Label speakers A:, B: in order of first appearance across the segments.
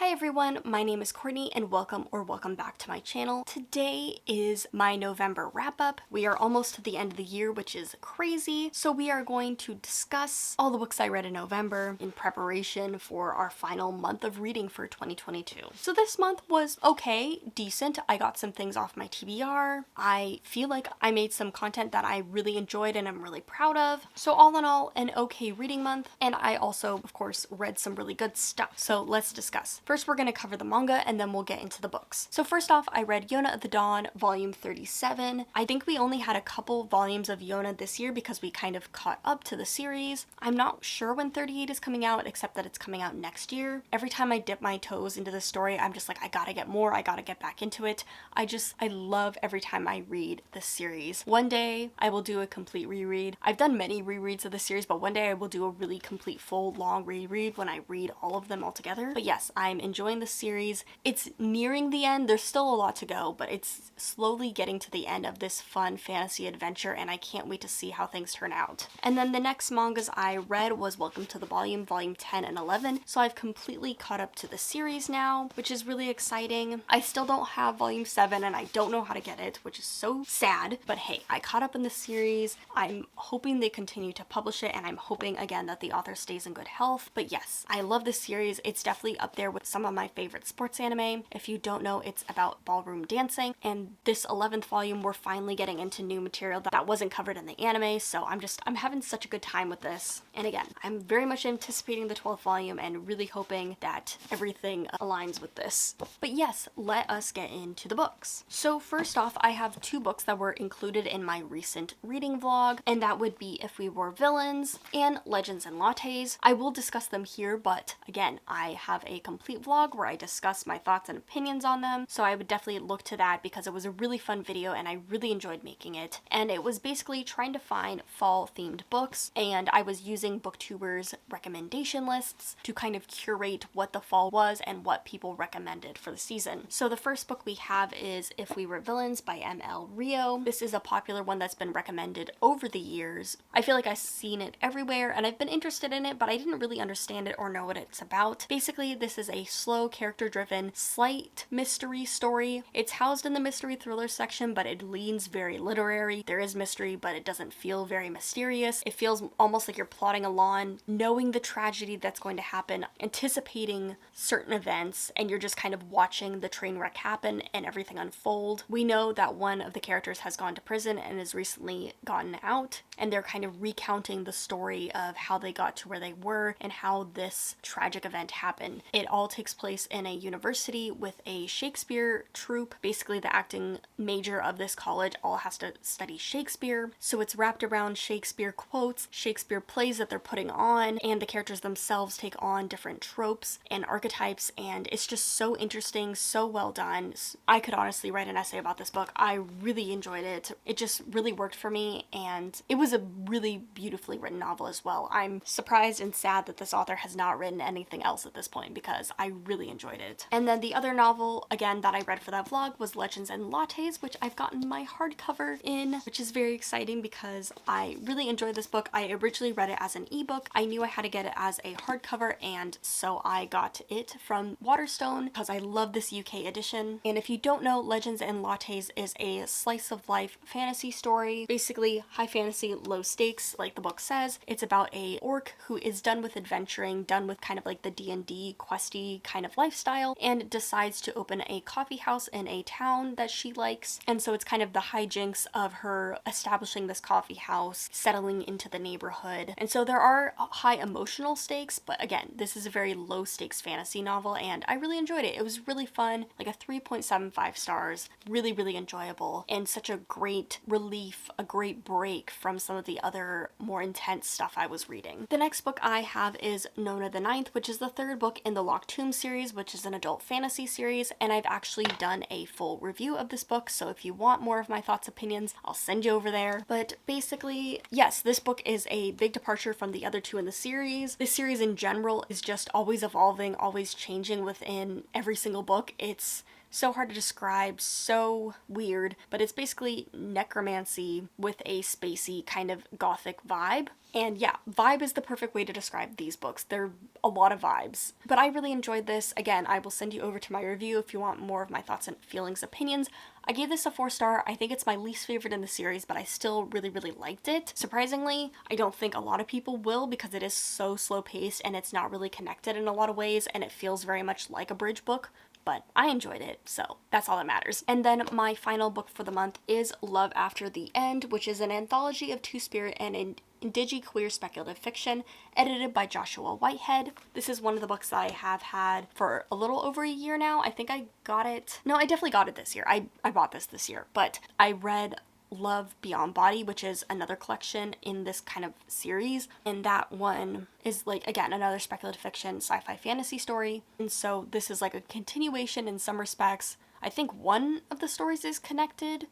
A: Hi everyone, my name is Courtney and welcome back to my channel. Today is my November wrap up. We are almost to the end of the year, which is crazy. So we are going to discuss all the books I read in November in preparation for our final month of reading for 2022. So this month was okay, decent. I got some things off my TBR. I feel like I made some content that I really enjoyed and I'm really proud of. So all in all, an okay reading month. And I also, of course, read some really good stuff. So let's discuss. First, we're going to cover the manga and then we'll get into the books. So first off, I read Yona of the Dawn, volume 37. I think we only had a couple volumes of Yona this year because we kind of caught up to the series. I'm not sure when 38 is coming out, except that it's coming out next year. Every time I dip my toes into the story, I'm just like, I gotta get more, I gotta get back into it. I love every time I read this series. One day, I will do a complete reread. I've done many rereads of the series, but one day I will do a really complete, full, long reread when I read all of them all together. But yes, I'm enjoying the series. It's nearing the end. There's still a lot to go, but it's slowly getting to the end of this fun fantasy adventure, and I can't wait to see how things turn out. And then the next mangas I read was Welcome to the Volume, volume 10 and 11. So I've completely caught up to the series now, which is really exciting. I still don't have volume 7 and I don't know how to get it, which is so sad, but hey, I caught up in the series. I'm hoping they continue to publish it, and I'm hoping again that the author stays in good health. But yes, I love this series. It's definitely up there with some of my favorite sports anime. If you don't know, it's about ballroom dancing, and this 11th volume we're finally getting into new material that wasn't covered in the anime, so I'm having such a good time with this. And again, I'm very much anticipating the 12th volume and really hoping that everything aligns with this. But yes, let us get into the books. So first off, I have two books that were included in my recent reading vlog, and that would be If We Were Villains and Legends and Lattes. I will discuss them here, but again, I have a complete vlog where I discuss my thoughts and opinions on them, so I would definitely look to that because it was a really fun video and I really enjoyed making it. And it was basically trying to find fall themed books, and I was using booktubers recommendation lists to kind of curate what the fall was and what people recommended for the season. So the first book we have is If We Were Villains by ML Rio. This is a popular one that's been recommended over the years. I feel like I've seen it everywhere and I've been interested in it, but I didn't really understand it or know what it's about. Basically, this is a slow, character-driven, slight mystery story. It's housed in the mystery thriller section, but it leans very literary. There is mystery, but it doesn't feel very mysterious. It feels almost like you're plodding along, knowing the tragedy that's going to happen, anticipating certain events, and you're just kind of watching the train wreck happen and everything unfold. We know that one of the characters has gone to prison and has recently gotten out, and they're kind of recounting the story of how they got to where they were and how this tragic event happened. It all takes place in a university with a Shakespeare troupe. Basically, the acting major of this college all has to study Shakespeare, so it's wrapped around Shakespeare quotes, Shakespeare plays that they're putting on, and the characters themselves take on different tropes and archetypes, and it's just so interesting, so well done. I could honestly write an essay about this book. I really enjoyed it. It just really worked for me, and it was a really beautifully written novel as well. I'm surprised and sad that this author has not written anything else at this point because I really enjoyed it. And then the other novel, again, that I read for that vlog was Legends and Lattes, which I've gotten my hardcover in, which is very exciting because I really enjoyed this book. I originally read it as an ebook. I knew I had to get it as a hardcover, and so I got it from Waterstone because I love this UK edition. And if you don't know, Legends and Lattes is a slice of life fantasy story. Basically, high fantasy, low stakes, like the book says. It's about a orc who is done with adventuring, done with kind of like the D&D questy kind of lifestyle, and decides to open a coffee house in a town that she likes. And so it's kind of the hijinks of her establishing this coffee house, settling into the neighborhood. And so there are high emotional stakes, but again, this is a very low stakes fantasy novel and I really enjoyed it. It was really fun, like a 3.75 stars, really, really enjoyable, and such a great relief, a great break from some of the other more intense stuff I was reading. The next book I have is Nona the Ninth, which is the third book in the Locked Tomb series, which is an adult fantasy series, and I've actually done a full review of this book, so if you want more of my thoughts, opinions, I'll send you over there. But basically, yes, this book is a big departure from the other two in the series. This series in general is just always evolving, always changing within every single book. It's So hard to describe, so weird, but it's basically necromancy with a spacey kind of gothic vibe. And yeah, vibe is the perfect way to describe these books. They're a lot of vibes. But I really enjoyed this. Again, I will send you over to my review if you want more of my thoughts and feelings, opinions. I gave this a 4-star. I think it's my least favorite in the series, but I still really, really liked it. Surprisingly, I don't think a lot of people will because it is so slow paced and it's not really connected in a lot of ways and it feels very much like a bridge book. But I enjoyed it, so that's all that matters. And then my final book for the month is Love After the End, which is an anthology of Two-Spirit and Indigi-queer speculative fiction, edited by Joshua Whitehead. This is one of the books that I have had for a little over a year now. I think I got it. No, I definitely got it this year. I bought this year, but I read Love Beyond Body, which is another collection in this kind of series, and that one is like, again, another speculative fiction sci-fi fantasy story, and so this is like a continuation in some respects. I think one of the stories is connected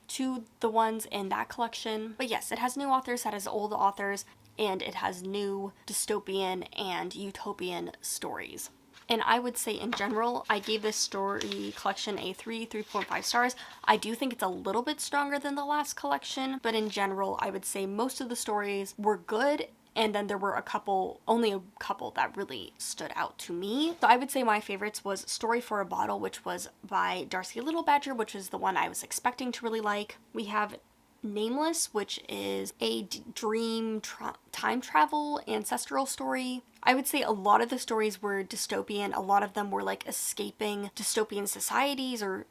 A: to the ones in that collection, but yes, it has new authors, it has old authors, and it has new dystopian and utopian stories. And I would say in general, I gave this story collection a 3.5 stars. I do think it's a little bit stronger than the last collection, but in general, I would say most of the stories were good. And then there were only a couple that really stood out to me. So I would say my favorites was Story for a Bottle, which was by Darcy Littlebadger, which is the one I was expecting to really like. We have Nameless, which is a dream time travel ancestral story. I would say a lot of the stories were dystopian. A lot of them were like escaping dystopian societies or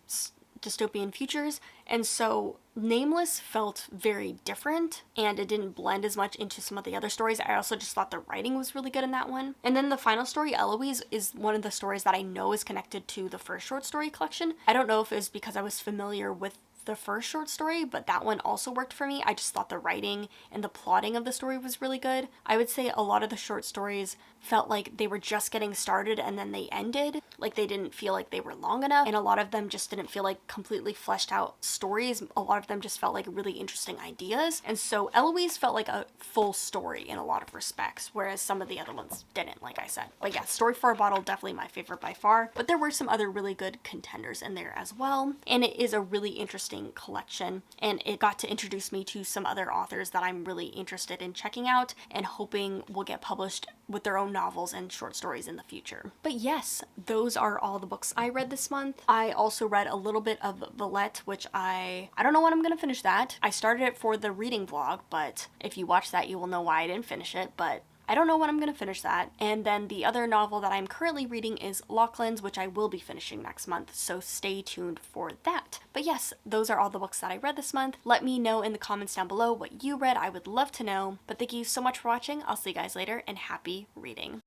A: dystopian futures, and so Nameless felt very different and it didn't blend as much into some of the other stories. I also just thought the writing was really good in that one. And then the final story, Eloise, is one of the stories that I know is connected to the first short story collection. I don't know if it was because I was familiar with the first short story, but that one also worked for me. I just thought the writing and the plotting of the story was really good. I would say a lot of the short stories felt like they were just getting started and then they ended. Like they didn't feel like they were long enough, and a lot of them just didn't feel like completely fleshed out stories. A lot of them just felt like really interesting ideas. And so Eloise felt like a full story in a lot of respects, whereas some of the other ones didn't, like I said. But yeah, Story for a Bottle, definitely my favorite by far. But there were some other really good contenders in there as well. And it is a really interesting collection, and it got to introduce me to some other authors that I'm really interested in checking out and hoping will get published with their own novels and short stories in the future. But yes, those are all the books I read this month. I also read a little bit of Villette, which I don't know when I'm gonna finish that. I started it for the reading vlog, but if you watch that you will know why I didn't finish it, but I don't know when I'm going to finish that. And then the other novel that I'm currently reading is Lachlan's, which I will be finishing next month, so stay tuned for that. But yes, those are all the books that I read this month. Let me know in the comments down below what you read. I would love to know. But thank you so much for watching. I'll see you guys later, and happy reading.